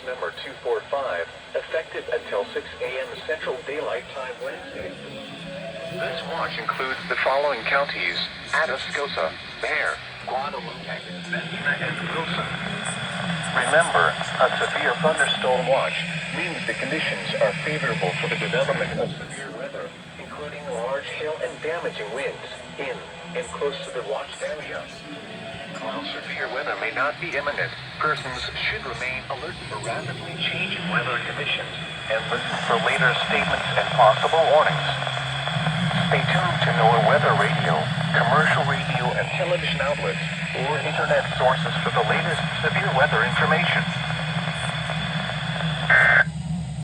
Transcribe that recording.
number 245, effective until 6 a.m. Central Daylight Time Wednesday. This watch includes the following counties: Atascosa, Bexar, Guadalupe, Medina, and Wilson. Remember, a severe thunderstorm watch means the conditions are favorable for the development of severe weather, including large hail and damaging winds in and close to the watched area. While severe weather may not be imminent, persons should remain alert for rapidly changing weather conditions and listen for later statements and possible warnings. Stay tuned to NOAA weather radio, commercial radio and television outlets, or internet sources for the latest severe weather information.